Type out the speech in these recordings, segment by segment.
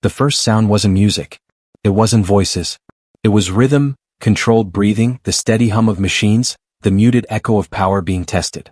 The first sound wasn't music. It wasn't voices. It was rhythm, controlled breathing, the steady hum of machines, the muted echo of power being tested.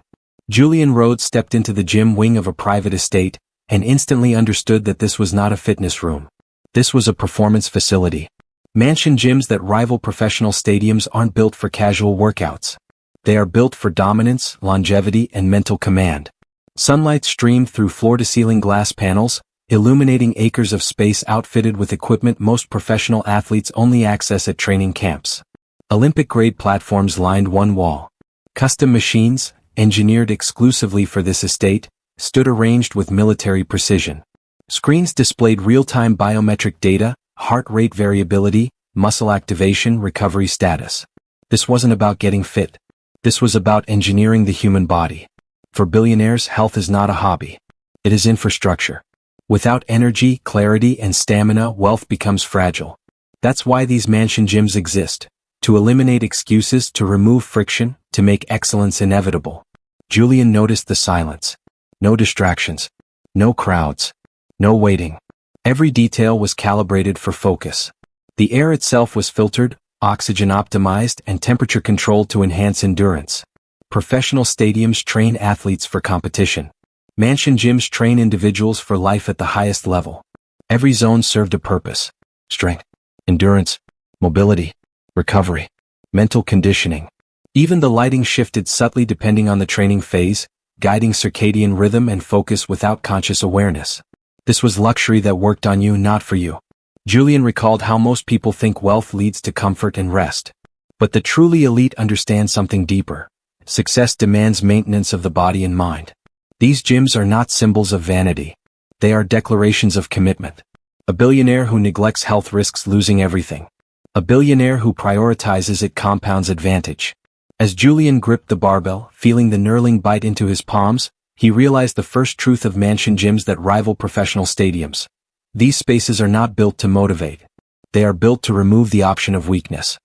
Julian Rhodes stepped into the gym wing of a private estate and instantly understood that this was not a fitness room. This was a performance facility. Mansion gyms that rival professional stadiums aren't built for casual workouts. They are built for dominance, longevity, and mental command. Sunlight streamed through floor-to-ceiling glass panels, illuminating acres of space outfitted with equipment most professional athletes only access at training camps. Olympic-grade platforms lined one wall. Custom machines, engineered exclusively for this estate, stood arranged with military precision. Screens displayed real-time biometric data, heart rate variability, muscle activation, recovery status. This wasn't about getting fit. This was about engineering the human body. For billionaires, health is not a hobby. It is infrastructure. Without energy, clarity, and stamina, wealth becomes fragile. That's why these mansion gyms exist. To eliminate excuses, to remove friction, to make excellence inevitable. Julian noticed the silence. No distractions. No crowds. No waiting. Every detail was calibrated for focus. The air itself was filtered, oxygen optimized, and temperature controlled to enhance endurance. Professional stadiums train athletes for competition. Mansion gyms train individuals for life at the highest level. Every zone served a purpose. Strength, endurance, mobility, recovery, mental conditioning. Even the lighting shifted subtly depending on the training phase, guiding circadian rhythm and focus without conscious awareness. This was luxury that worked on you, not for you. Julian recalled how most people think wealth leads to comfort and rest. But the truly elite understand something deeper. Success demands maintenance of the body and mind. These gyms are not symbols of vanity. They are declarations of commitment. A billionaire who neglects health risks losing everything. A billionaire who prioritizes it compounds advantage. As Julian gripped the barbell, feeling the knurling bite into his palms, he realized the first truth of mansion gyms that rival professional stadiums. These spaces are not built to motivate. They are built to remove the option of weakness.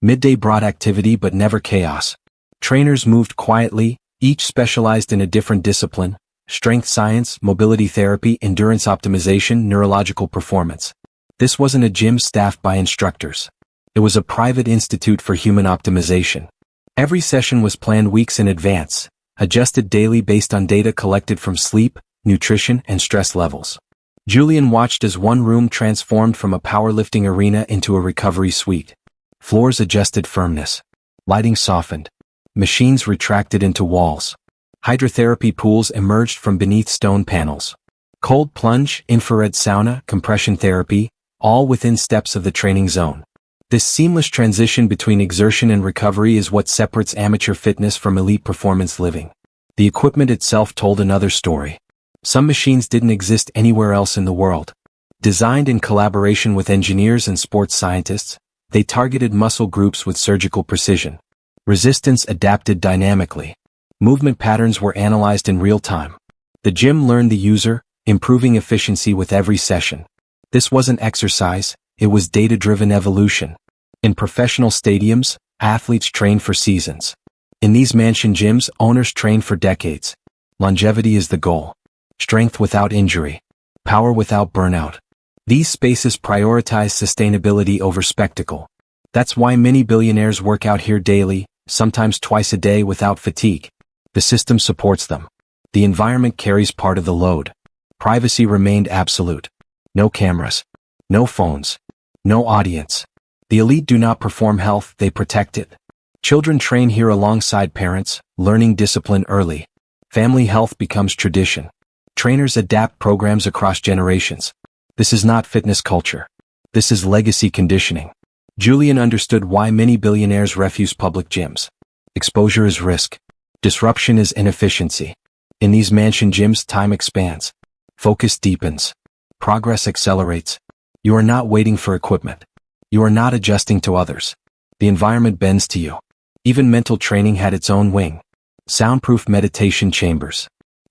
Midday brought activity but never chaos. Trainers moved quietly, each specialized in a different discipline: strength science, mobility therapy, endurance optimization, neurological performance. This wasn't a gym staffed by instructors. It was a private institute for human optimization. Every session was planned weeks in advance, adjusted daily based on data collected from sleep, nutrition, and stress levels. Julian watched as one room transformed from a powerlifting arena into a recovery suite. Floors adjusted firmness. Lighting softened. Machines retracted into walls. Hydrotherapy pools emerged from beneath stone panels. Cold plunge, infrared sauna, compression therapy, all within steps of the training zone. This seamless transition between exertion and recovery is what separates amateur fitness from elite performance living. The equipment itself told another story. Some machines didn't exist anywhere else in the world. Designed in collaboration with engineers and sports scientists, they targeted muscle groups with surgical precision. Resistance adapted dynamically. Movement patterns were analyzed in real time. The gym learned the user, improving efficiency with every session. This wasn't exercise, it was data-driven evolution. In professional stadiums, athletes train for seasons. In these mansion gyms, owners train for decades. Longevity is the goal. Strength without injury. Power without burnout. These spaces prioritize sustainability over spectacle. That's why many billionaires work out here daily, sometimes twice a day without fatigue. The system supports them. The environment carries part of the load. Privacy remained absolute. No cameras. No phones. No audience. The elite do not perform health, they protect it. Children train here alongside parents, learning discipline early. Family health becomes tradition. Trainers adapt programs across generations. This is not fitness culture. This is legacy conditioning. Julian understood why many billionaires refuse public gyms. Exposure is risk. Disruption is inefficiency. In these mansion gyms, time expands. Focus deepens. Progress accelerates. You are not waiting for equipment. You are not adjusting to others. The environment bends to you. Even mental training had its own wing. Soundproof meditation chambers.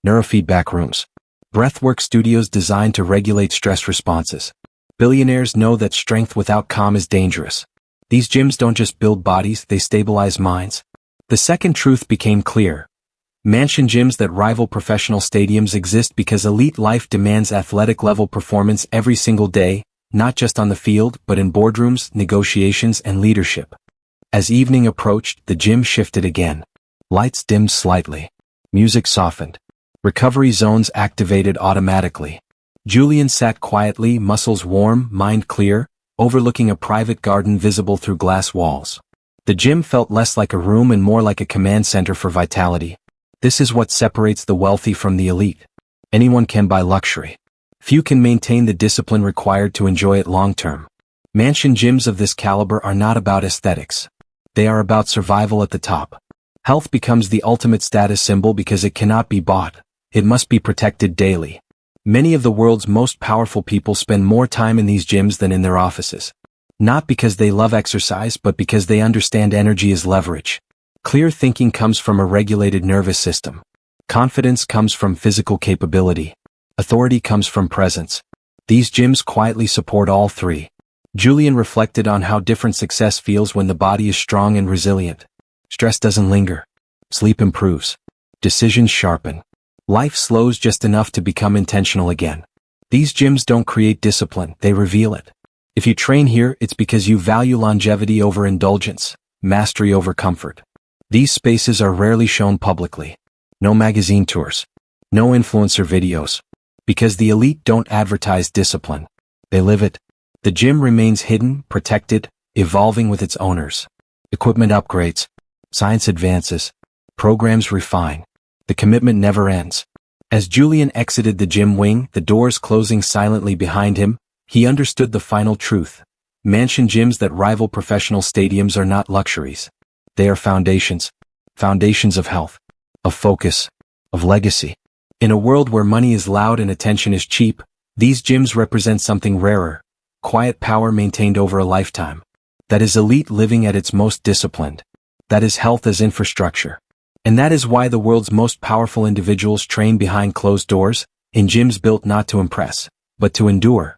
Neurofeedback rooms. Breathwork studios designed to regulate stress responses. Billionaires know that strength without calm is dangerous. These gyms don't just build bodies, they stabilize minds. The second truth became clear. Mansion gyms that rival professional stadiums exist because elite life demands athletic-level performance every single day, not just on the field but in boardrooms, negotiations, and leadership. As evening approached, the gym shifted again. Lights dimmed slightly. Music softened. Recovery zones activated automatically. Julian sat quietly, muscles warm, mind clear, overlooking a private garden visible through glass walls. The gym felt less like a room and more like a command center for vitality. This is what separates the wealthy from the elite. Anyone can buy luxury. Few can maintain the discipline required to enjoy it long-term. Mansion gyms of this caliber are not about aesthetics. They are about survival at the top. Health becomes the ultimate status symbol because it cannot be bought. It must be protected daily. Many of the world's most powerful people spend more time in these gyms than in their offices. Not because they love exercise but because they understand energy is leverage. Clear thinking comes from a regulated nervous system. Confidence comes from physical capability. Authority comes from presence. These gyms quietly support all three. Julian reflected on how different success feels when the body is strong and resilient. Stress doesn't linger. Sleep improves. Decisions sharpen. Life slows just enough to become intentional again. These gyms don't create discipline, they reveal it. If you train here, it's because you value longevity over indulgence, mastery over comfort. These spaces are rarely shown publicly. No magazine tours. No influencer videos. Because the elite don't advertise discipline. They live it. The gym remains hidden, protected, evolving with its owners. Equipment upgrades. Science advances. Programs refine. The commitment never ends. As Julian exited the gym wing, the doors closing silently behind him, he understood the final truth. Mansion gyms that rival professional stadiums are not luxuries. They are foundations. Foundations of health, of focus, of legacy. In a world where money is loud and attention is cheap, these gyms represent something rarer. Quiet power maintained over a lifetime. That is elite living at its most disciplined. That is health as infrastructure. And that is why the world's most powerful individuals train behind closed doors, in gyms built not to impress, but to endure.